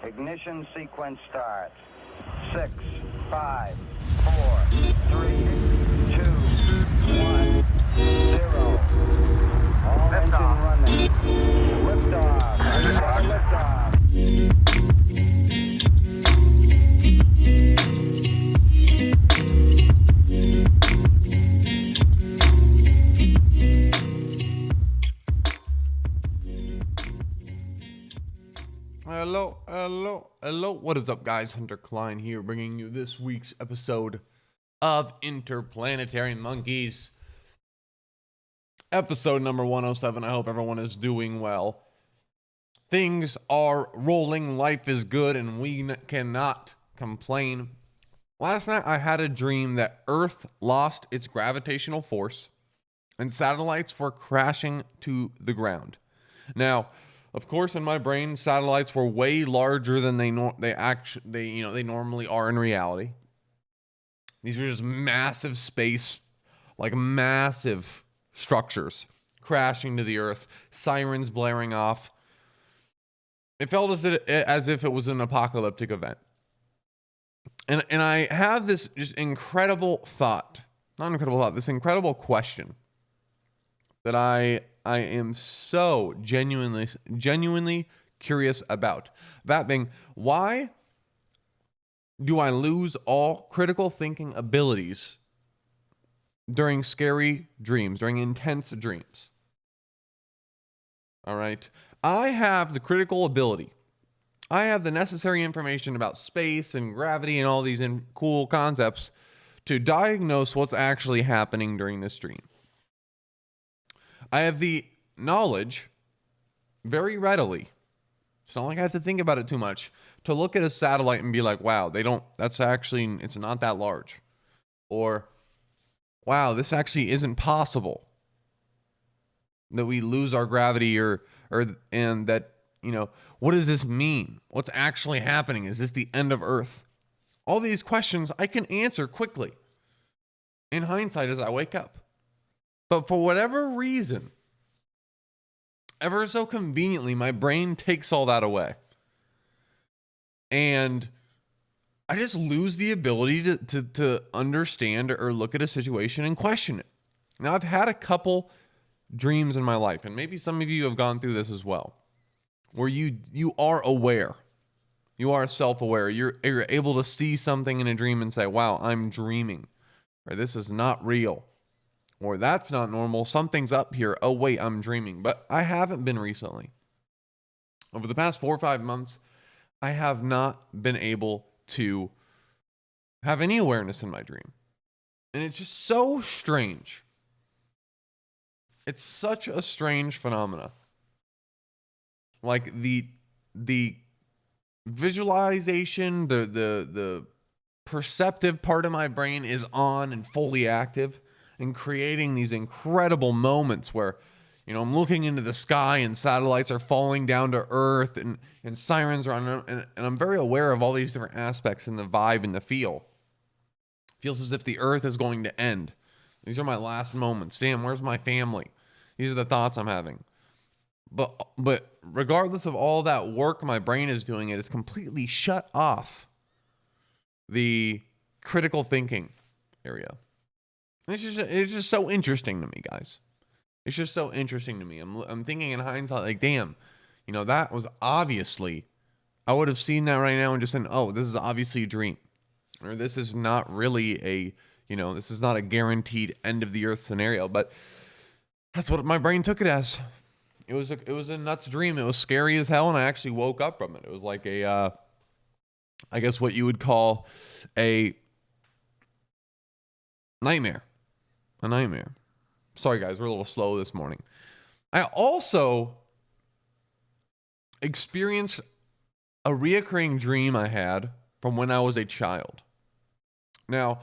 Ignition sequence starts. 6, 5, 4, 3, 2, 1, 0. All engine running. Liftoff. Liftoff. Hello. What is up, guys? Hunter Klein here, bringing you this week's episode of Interplanetary Monkeys. Episode number 107. I hope everyone is doing well. Things are rolling, life is good, and we cannot complain. Last night, I had a dream that Earth lost its gravitational force and satellites were crashing to the ground. Now, of course, in my brain, satellites were way larger than they normally are in reality. These are just massive space, like massive structures crashing to the Earth, sirens blaring off. It felt as if it was an apocalyptic event. And I have this just this incredible question that I am so genuinely curious about. That being, why do I lose all critical thinking abilities during scary dreams, during intense dreams? All right. I have the critical ability. I have the necessary information about space and gravity and all these cool concepts to diagnose what's actually happening during this dream. I have the knowledge very readily. It's not like I have to think about it too much to look at a satellite and be like, wow, it's not that large. Or, wow, this actually isn't possible. That we lose our gravity and that, what does this mean? What's actually happening? Is this the end of Earth? All these questions I can answer quickly in hindsight as I wake up. But for whatever reason, ever so conveniently, my brain takes all that away. And I just lose the ability to understand or look at a situation and question it. Now, I've had a couple dreams in my life, and maybe some of you have gone through this as well, where you are aware. You are self-aware. You're able to see something in a dream and say, wow, I'm dreaming. Or this is not real. Or that's not normal. Something's up here. Oh, wait, I'm dreaming. But I haven't been recently. Over the past 4 or 5 months, I have not been able to have any awareness in my dream. And it's just so strange. It's such a strange phenomena. Like the visualization, the perceptive part of my brain is on and fully active. And creating these incredible moments where, I'm looking into the sky and satellites are falling down to Earth and sirens are on, and I'm very aware of all these different aspects in the vibe and the feel. It feels as if the Earth is going to end. These are my last moments. Damn, where's my family? These are the thoughts I'm having. But regardless of all that work my brain is doing, it is completely shut off the critical thinking area. It's just so interesting to me, guys. It's just so interesting to me. I'm thinking in hindsight, like, damn, that was obviously, I would have seen that right now and just said, oh, this is obviously a dream. Or this is not really this is not a guaranteed end of the earth scenario. But that's what my brain took it as. It was a nuts dream. It was scary as hell, and I actually woke up from it. It was like I guess what you would call a nightmare. A nightmare. Sorry, guys. We're a little slow this morning. I also experienced a reoccurring dream I had from when I was a child. Now,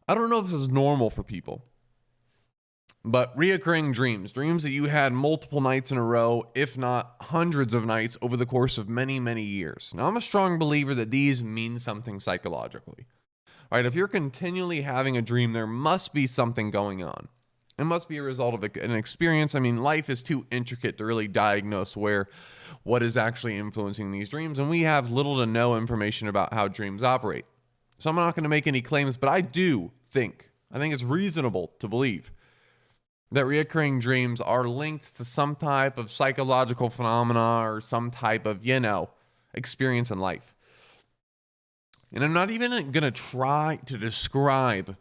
I don't know if this is normal for people, but reoccurring dreams that you had multiple nights in a row, if not hundreds of nights over the course of many, many years. Now, I'm a strong believer that these mean something psychologically. All right, if you're continually having a dream, there must be something going on. It must be a result of an experience. I mean, life is too intricate to really diagnose what is actually influencing these dreams, and we have little to no information about how dreams operate. So I'm not going to make any claims, but I think it's reasonable to believe that reoccurring dreams are linked to some type of psychological phenomena or some type of, experience in life. And I'm not even going to try to describe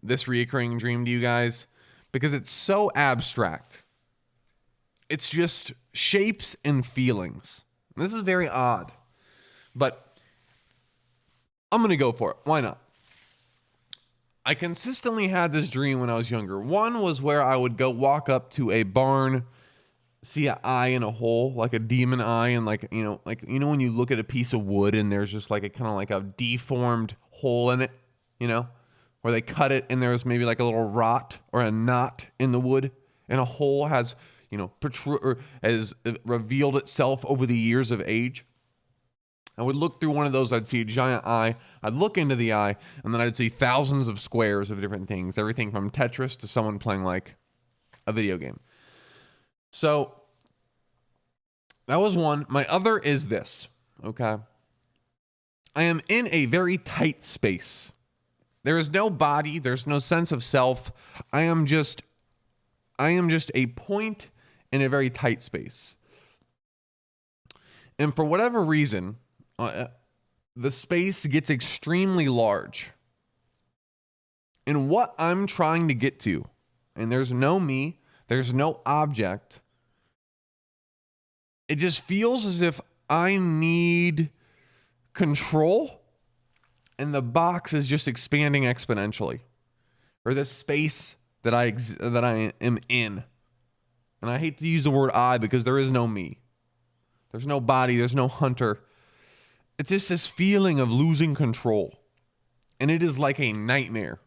this reoccurring dream to you guys because it's so abstract. It's just shapes and feelings. This is very odd, but I'm going to go for it. Why not? I consistently had this dream when I was younger. One was where I would go walk up to a barn, see an eye in a hole, like a demon eye, and when you look at a piece of wood and there's just like a kind of like a deformed hole in it, where they cut it and there's maybe like a little rot or a knot in the wood, and a hole has has revealed itself over the years of age. I would look through one of those, I'd see a giant eye, I'd look into the eye, and then I'd see thousands of squares of different things, everything from Tetris to someone playing like a video game. So that was one. My other is this, okay? I am in a very tight space. There is no body, there's no sense of self. I am just a point in a very tight space. And for whatever reason, the space gets extremely large. And what I'm trying to get to, and there's no me, there's no object, it just feels as if I need control, and the box is just expanding exponentially, or the space that I am in. And I hate to use the word I because there is no me. There's no body. There's no hunter. It's just this feeling of losing control. And it is like a nightmare.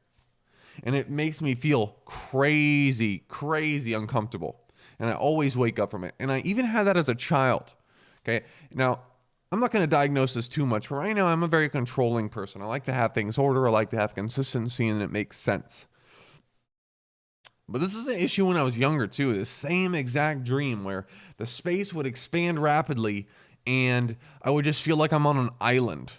And it makes me feel crazy, crazy uncomfortable. And I always wake up from it. And I even had that as a child. Okay. Now, I'm not going to diagnose this too much, but right now I'm a very controlling person. I like to have things order. I like to have consistency, and it makes sense. But this is an issue when I was younger too. The same exact dream where the space would expand rapidly and I would just feel like I'm on an island.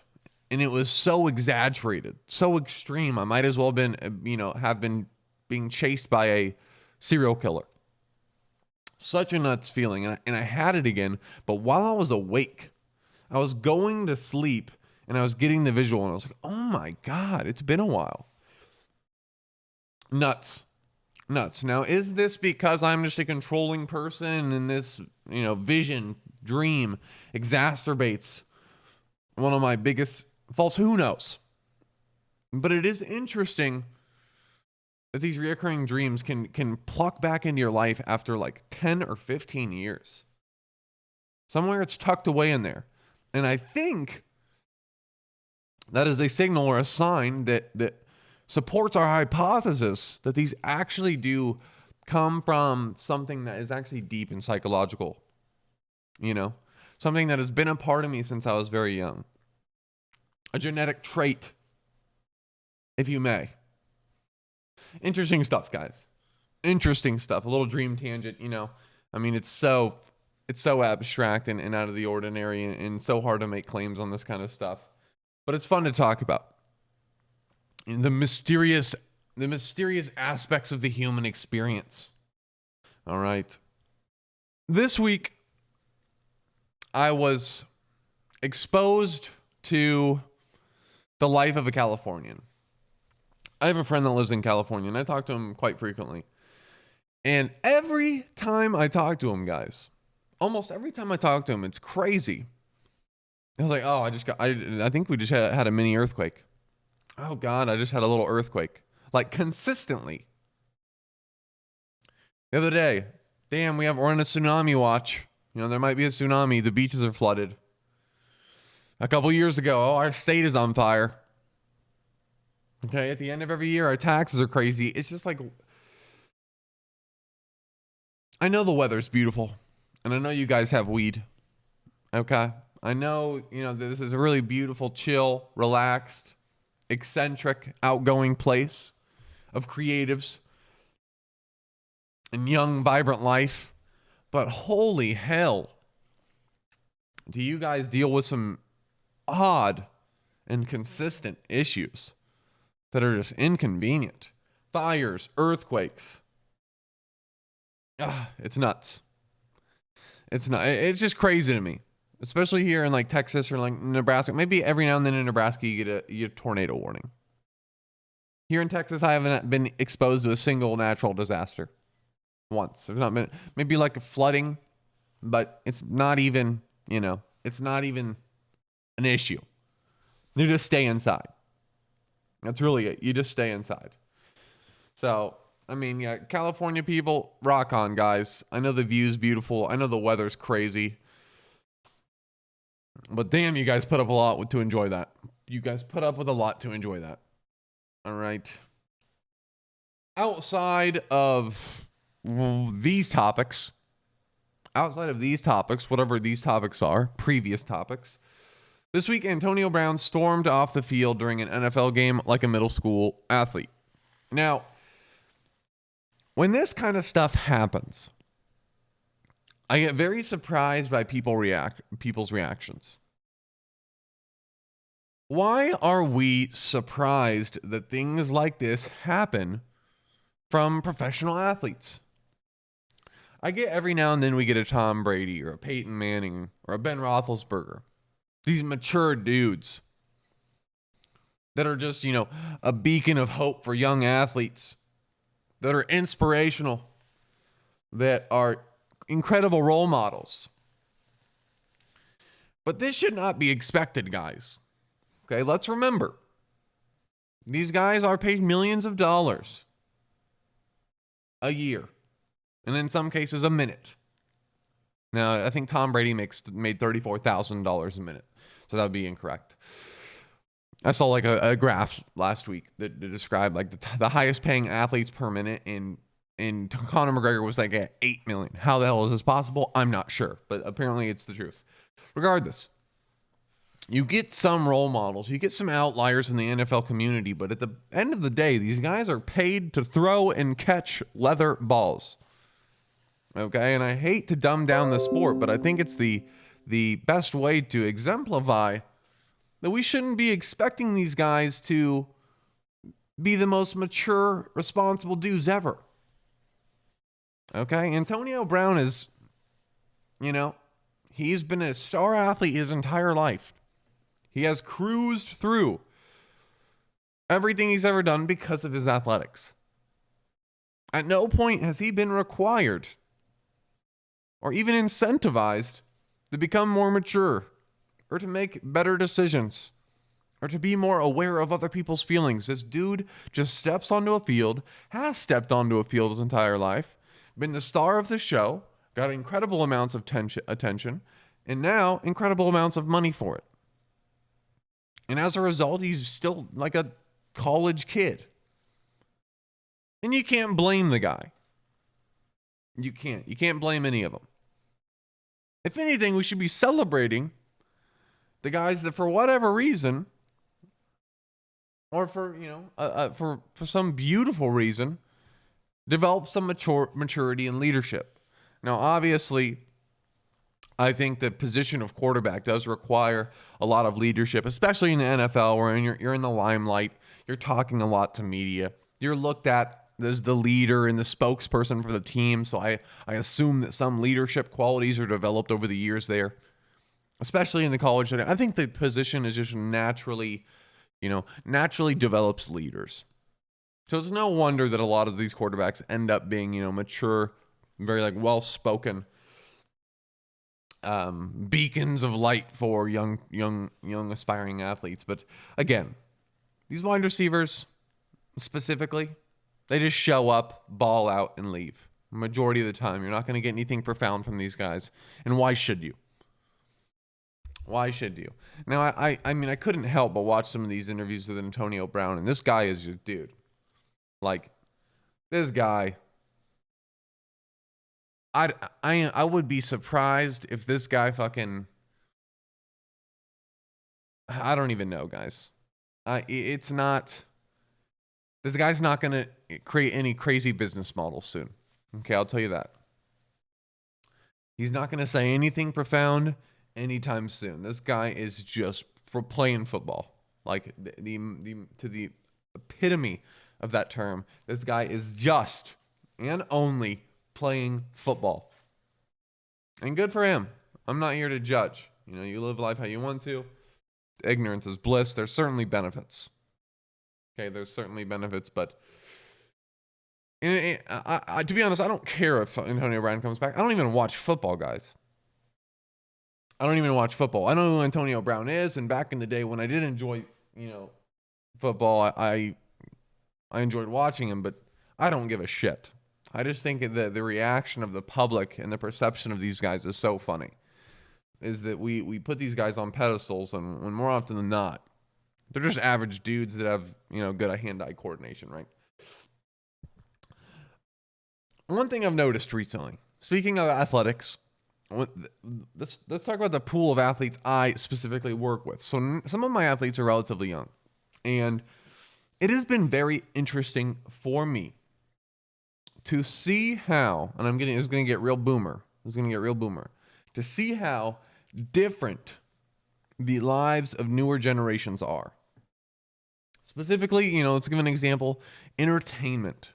And it was so exaggerated, so extreme. I might as well have been being chased by a serial killer. Such a nuts feeling. And I had it again. But while I was awake, I was going to sleep and I was getting the visual and I was like, oh my God, it's been a while. Nuts. Now, is this because I'm just a controlling person and this, vision, dream exacerbates one of my biggest faults? Who knows? But it is interesting that these reoccurring dreams can pluck back into your life after like 10 or 15 years. Somewhere it's tucked away in there. And I think that is a signal or a sign that supports our hypothesis that these actually do come from something that is actually deep and psychological. Something that has been a part of me since I was very young. A genetic trait, if you may. Interesting stuff, guys. Interesting stuff. A little dream tangent, I mean, it's so abstract and out of the ordinary and so hard to make claims on this kind of stuff. But it's fun to talk about. The mysterious aspects of the human experience. All right. This week, I was exposed to the life of a Californian. I have a friend that lives in California, and I talk to him quite frequently. And every time I talk to him, guys, almost every time I talk to him, it's crazy. I was like, oh, I think we just had a mini earthquake. Oh God, I just had a little earthquake. Like consistently. The other day, we're on a tsunami watch. There might be a tsunami. The beaches are flooded. A couple years ago, our state is on fire. Okay, at the end of every year, our taxes are crazy. It's just like, I know the weather's beautiful, and I know you guys have weed. Okay, I know, this is a really beautiful, chill, relaxed, eccentric, outgoing place of creatives. and young, vibrant life. But holy hell, do you guys deal with some odd and consistent issues that are just inconvenient? Fires, earthquakes. It's nuts. It's just crazy to me, especially here in like Texas or like Nebraska. Maybe every now and then in Nebraska you get a tornado warning. Here in Texas, I haven't been exposed to a single natural disaster once. There's not been, maybe like a flooding, but it's not even, it's not even an issue. You just stay inside. That's really it. You just stay inside. So, I mean, yeah, California people, rock on, guys. I know the view's beautiful. I know the weather's crazy. But damn, you guys put up a lot to enjoy that. You guys put up with a lot to enjoy that. All right. Outside of these topics, whatever these topics are, previous topics, this week Antonio Brown stormed off the field during an NFL game like a middle school athlete. Now, when this kind of stuff happens, I get very surprised by people's reactions. Why are we surprised that things like this happen from professional athletes? I get every now and then we get a Tom Brady or a Peyton Manning or a Ben Roethlisberger. These mature dudes that are just, a beacon of hope for young athletes, that are inspirational, that are incredible role models. But this should not be expected, guys. Okay, let's remember, these guys are paid millions of dollars a year, and in some cases a minute. Now, I think Tom Brady made $34,000 a minute, so that would be incorrect. I saw like a graph last week that described like the highest paying athletes per minute, and Conor McGregor was like at $8 million. How the hell is this possible? I'm not sure, but apparently it's the truth. Regardless, you get some role models, you get some outliers in the NFL community, but at the end of the day, these guys are paid to throw and catch leather balls. Okay, and I hate to dumb down the sport, but I think it's the best way to exemplify that we shouldn't be expecting these guys to be the most mature, responsible dudes ever. Okay, Antonio Brown is, he's been a star athlete his entire life. He has cruised through everything he's ever done because of his athletics. At no point has he been required or even incentivized to become more mature or to make better decisions or to be more aware of other people's feelings. This dude just steps onto a field, has stepped onto a field his entire life, been the star of the show, got incredible amounts of attention, and now incredible amounts of money for it. And as a result, he's still like a college kid. And you can't blame the guy. You can't. You can't blame any of them. If anything, we should be celebrating the guys that for whatever reason, or for some beautiful reason, develop some maturity and leadership. Now, obviously, I think the position of quarterback does require a lot of leadership, especially in the NFL, where you're in the limelight. You're talking a lot to media. You're looked at as the leader and the spokesperson for the team. So I assume that some leadership qualities are developed over the years there, especially in the college setting. I think the position is just naturally develops leaders. So it's no wonder that a lot of these quarterbacks end up being, mature, very like well-spoken beacons of light for young aspiring athletes. But again, these wide receivers specifically, they just show up, ball out, and leave. Majority of the time, you're not going to get anything profound from these guys. And why should you? Why should you? Now, I mean, I couldn't help but watch some of these interviews with Antonio Brown, and this guy is just, dude. Like, this guy, I would be surprised if this guy fucking, I don't even know, guys. It's not, this guy's not going to create any crazy business model soon. Okay, I'll tell you that. He's not going to say anything profound anytime soon. This guy is just for playing football. Like to the epitome of that term, this guy is just and only playing football. And good for him. I'm not here to judge. You live life how you want to. Ignorance is bliss. There's certainly benefits. Okay, there's certainly benefits, but to be honest, I don't care if Antonio Brown comes back. I don't even watch football, guys. I don't even watch football. I know who Antonio Brown is, and back in the day when I did enjoy, football, I enjoyed watching him, but I don't give a shit. I just think that the reaction of the public and the perception of these guys is so funny. Is that we put these guys on pedestals, and when more often than not, they're just average dudes that have, good hand-eye coordination, right? One thing I've noticed recently, speaking of athletics, let's talk about the pool of athletes I specifically work with. So some of my athletes are relatively young, and it has been very interesting for me to see how, and it's going to get real boomer. To see how different the lives of newer generations are. Specifically, let's give an example, entertainment.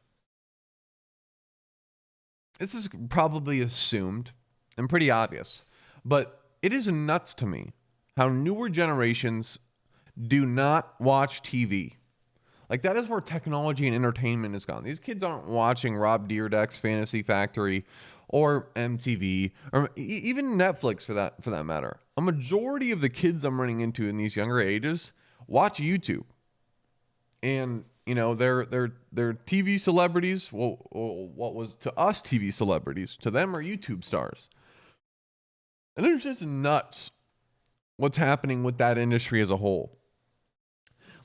This is probably assumed and pretty obvious, but it is nuts to me how newer generations do not watch TV. Like, that is where technology and entertainment has gone. These kids aren't watching Rob Dyrdek's Fantasy Factory or MTV or even Netflix for that matter. A majority of the kids I'm running into in these younger ages watch YouTube. And they're TV celebrities. Well, what was to us TV celebrities, to them are YouTube stars. And it's just nuts what's happening with that industry as a whole.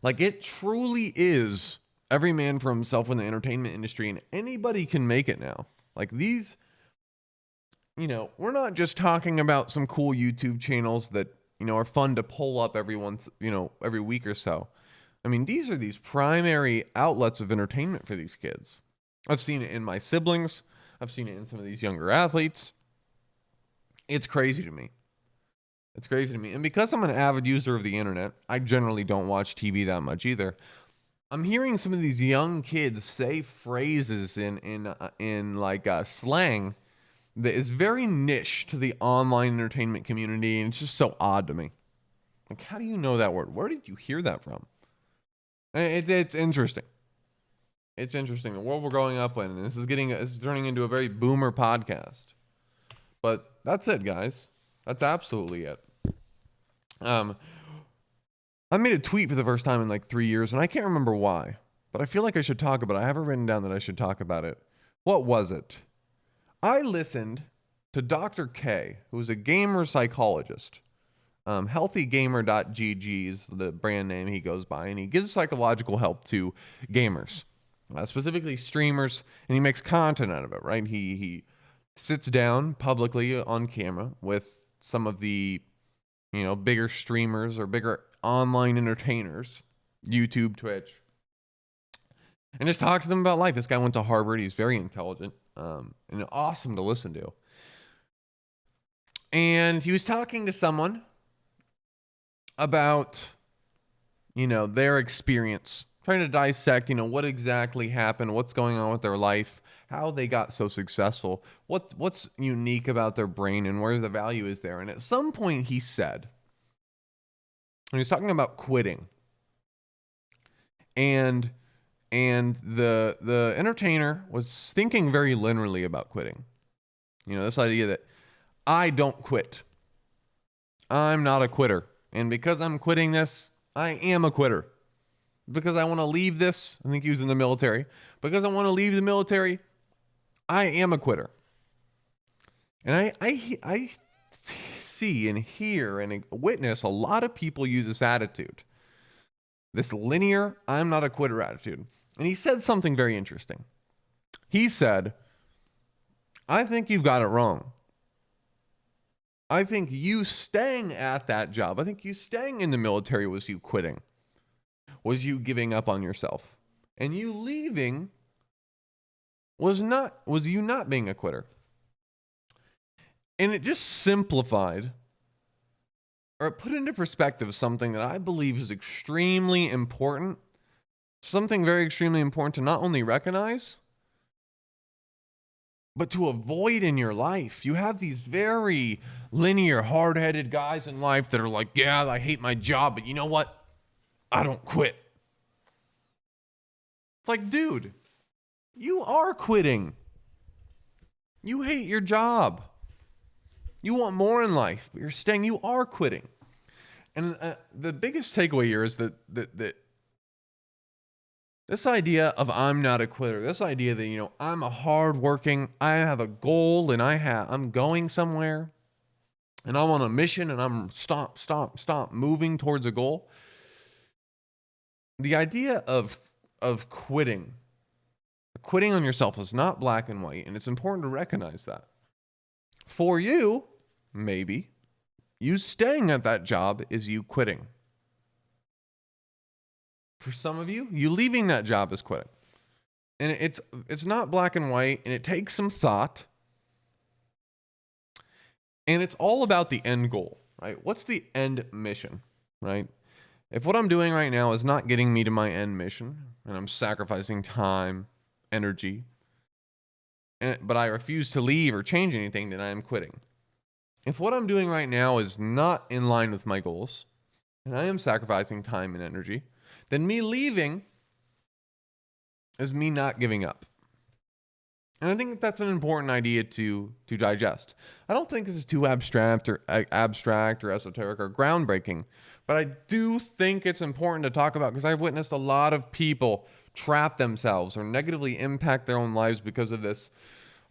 Like, it truly is every man for himself in the entertainment industry, and anybody can make it now. Like, these, we're not just talking about some cool YouTube channels that, are fun to pull up every week or so. I mean, these are these primary outlets of entertainment for these kids. I've seen it in my siblings. I've seen it in some of these younger athletes. It's crazy to me. And because I'm an avid user of the internet, I generally don't watch TV that much either. I'm hearing some of these young kids say phrases in slang that is very niche to the online entertainment community, and it's just so odd to me. Like, how do you know that word? Where did you hear that from? It's interesting. It's interesting. The world we're growing up in, and this is turning into a very boomer podcast. But that's it, guys. That's absolutely it. I made a tweet for the first time in like 3 years, and I can't remember why, but I feel like I should talk about it. I have it written down that I should talk about it. What was it? I listened to Dr. K, who's a gamer psychologist. Healthygamer.gg is the brand name he goes by, and he gives psychological help to gamers, specifically streamers, and he makes content out of it, right? He sits down publicly on camera with some of the, bigger streamers or bigger online entertainers, YouTube, Twitch, and just talks to them about life. This guy went to Harvard. He's very intelligent, and awesome to listen to. And he was talking to someone about, their experience, trying to dissect, what exactly happened, what's going on with their life, how they got so successful, what's unique about their brain, and where the value is there. And at some point he said, and he was talking about quitting, and the entertainer was thinking very linearly about quitting. This idea that I don't quit. I'm not a quitter. And because I'm quitting this, I am a quitter. Because I want to leave this, I think he was in the military. Because I want to leave the military, I am a quitter. And I see and hear and witness a lot of people use this attitude. This linear, I'm not a quitter attitude. And he said something very interesting. He said, I think you've got it wrong. I think you staying at that job, I think you staying in the military was you quitting, was you giving up on yourself. And you leaving was you not being a quitter. And it just simplified, or it put into perspective, something that I believe is extremely important, something very extremely important to not only recognize, but to avoid in your life. You have these very linear, hard-headed guys in life that are like, yeah, I hate my job, but you know what? I don't quit. It's like, dude, you are quitting. You hate your job. You want more in life, but you're staying. You are quitting. And the biggest takeaway here is that this idea of I'm not a quitter, this idea that, you know, I'm a hardworking, I have a goal, and I'm going somewhere, and I'm on a mission, and I'm stop moving towards a goal. The idea of quitting on yourself is not black and white, and it's important to recognize that. For you, maybe, you staying at that job is you quitting. For some of you, you leaving that job is quitting. And it's not black and white, and it takes some thought. And it's all about the end goal, right? What's the end mission, right? If what I'm doing right now is not getting me to my end mission, and I'm sacrificing time, energy, but I refuse to leave or change anything, then I am quitting. If what I'm doing right now is not in line with my goals, and I am sacrificing time and energy, then me leaving is me not giving up. And I think that's an important idea to digest. I don't think this is too abstract or esoteric or groundbreaking, but I do think it's important to talk about, because I've witnessed a lot of people trap themselves or negatively impact their own lives because of this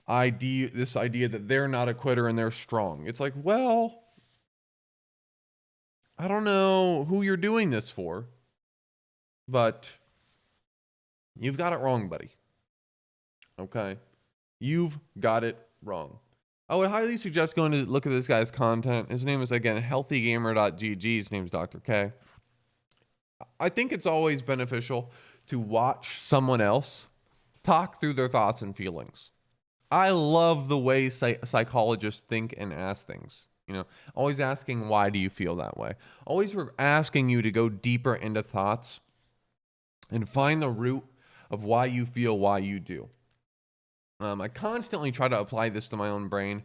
idea that they're not a quitter and they're strong. It's like, well, I don't know who you're doing this for, but you've got it wrong, buddy. Okay? You've got it wrong. I would highly suggest going to look at this guy's content. His name is, again, healthygamer.gg. His name's Dr. K. I think it's always beneficial to watch someone else talk through their thoughts and feelings. I love the way psychologists think and ask things. You know, always asking, why do you feel that way? Always asking you to go deeper into thoughts and find the root of why you feel why you do. I constantly try to apply this to my own brain.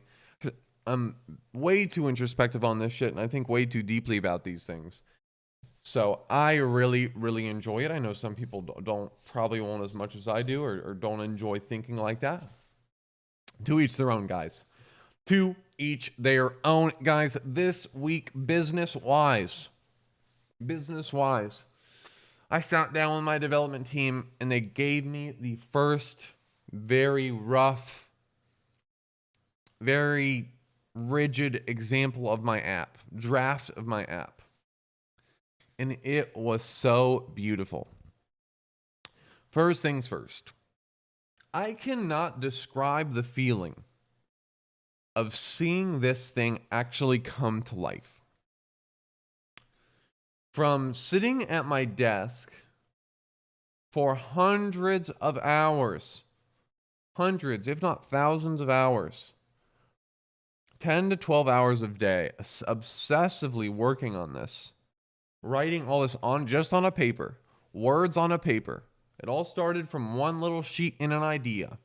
I'm way too introspective on this shit, and I think way too deeply about these things. So I really, really enjoy it. I know some people probably won't as much as I do, or don't enjoy thinking like that. To each their own, guys. To each their own, guys. This week, business-wise, I sat down with my development team, and they gave me the first very rough, very rigid example of my app, draft of my app. And it was so beautiful. First things first, I cannot describe the feeling of seeing this thing actually come to life. From sitting at my desk for hundreds of hours, hundreds, if not thousands of hours, 10 to 12 hours a day, obsessively working on this, writing all this just on a paper, words on a paper. It all started from one little sheet in an idea.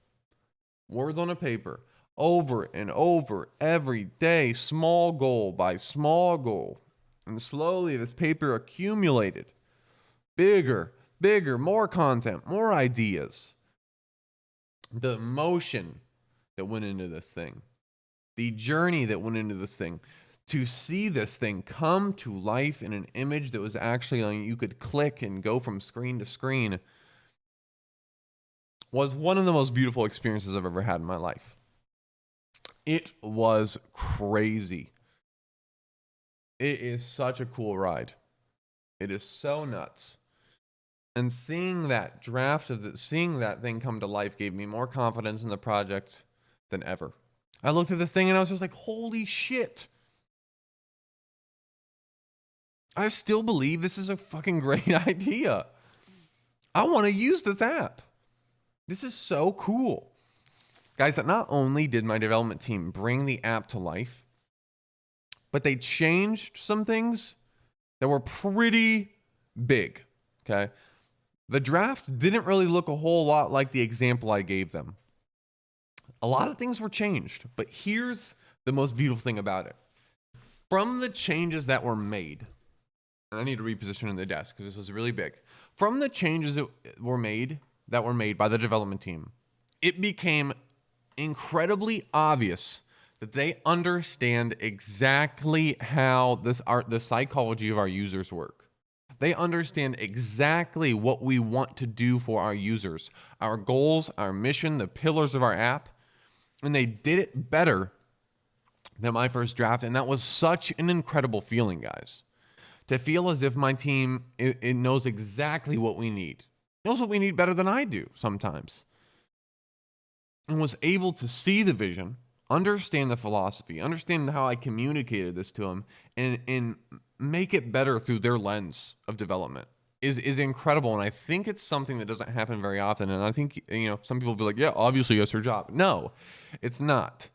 Words on a paper, over and over, every day, small goal by small goal. And slowly this paper accumulated. Bigger, more content, more ideas. The emotion that went into this thing, the journey that went into this thing, to see this thing come to life in an image that was actually like you could click and go from screen to screen, was one of the most beautiful experiences I've ever had in my life. It was crazy. It is such a cool ride. It is so nuts. And seeing that seeing that thing come to life gave me more confidence in the project than ever. I looked at this thing and I was just like, holy shit. I still believe this is a fucking great idea. I want to use this app. This is so cool. guys, that not only did my development team bring the app to life, but they changed some things that were pretty big. Okay. The draft didn't really look a whole lot like the example I gave them. A lot of things were changed, but here's the most beautiful thing about it. From the changes that were made, and I need to reposition in the desk because this was really big. From the changes that were made by the development team, it became incredibly obvious that they understand exactly how the psychology of our users work. They understand exactly what we want to do for our users, our goals, our mission, the pillars of our app, and they did it better than my first draft, and that was such an incredible feeling, guys. To feel as if my team it knows exactly what we need, knows what we need better than I do sometimes, and was able to see the vision, understand the philosophy, understand how I communicated this to them, and make it better through their lens of development is incredible. And I think it's something that doesn't happen very often. And I think, some people will be like, yeah, obviously that's your job. No, it's not.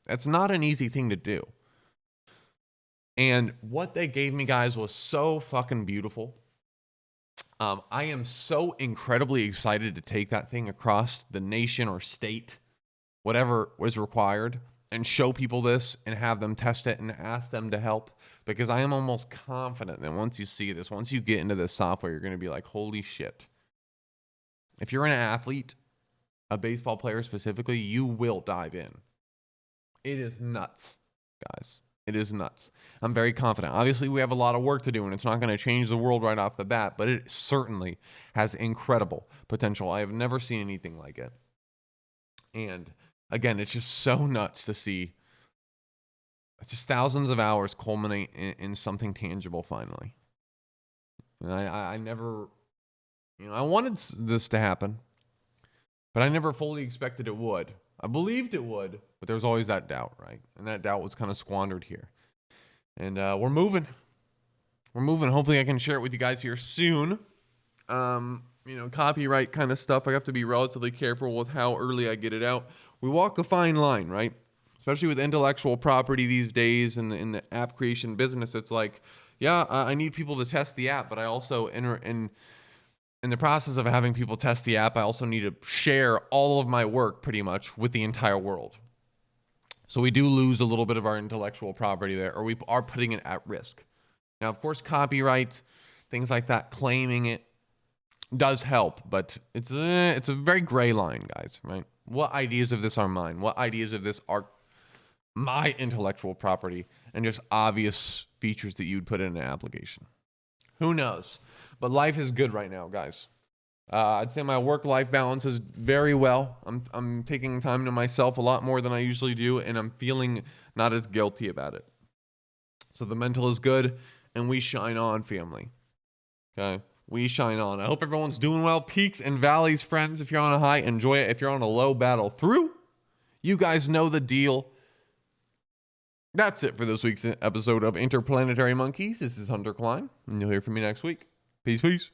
That's not an easy thing to do. And what they gave me, guys, was so fucking beautiful. I am so incredibly excited to take that thing across the nation or state, whatever was required, and show people this and have them test it and ask them to help. Because I am almost confident that once you see this, once you get into this software, you're going to be like, holy shit. If you're an athlete, a baseball player specifically, you will dive in. It is nuts, guys. It is nuts. I'm very confident. Obviously, we have a lot of work to do, and it's not going to change the world right off the bat, but it certainly has incredible potential. I have never seen anything like it. And again, it's just so nuts to see just thousands of hours culminate in something tangible finally. And I never, I wanted this to happen, but I never fully expected it would. I believed it would, but there's always that doubt, right? And that doubt was kind of squandered here. And we're moving. We're moving. Hopefully I can share it with you guys here soon. Copyright kind of stuff. I have to be relatively careful with how early I get it out. We walk a fine line, right? Especially with intellectual property these days in the app creation business. It's like, yeah, I need people to test the app, but I also, in the process of having people test the app, I also need to share all of my work pretty much with the entire world. So we do lose a little bit of our intellectual property there, or we are putting it at risk. Now, of course, copyright, things like that, claiming it does help, but it's a very gray line, guys, right? What ideas of this are mine? What ideas of this are my intellectual property, and just obvious features that you'd put in an application? Who knows? But life is good right now, guys. I'd say my work-life balance is very well. I'm taking time to myself a lot more than I usually do, and I'm feeling not as guilty about it. So the mental is good, and we shine on, family. Okay? We shine on. I hope everyone's doing well. Peaks and valleys, friends. If you're on a high, enjoy it. If you're on a low, battle through. You guys know the deal. That's it for this week's episode of Interplanetary Monkeys. This is Hunter Klein, and you'll hear from me next week. Peace, peace.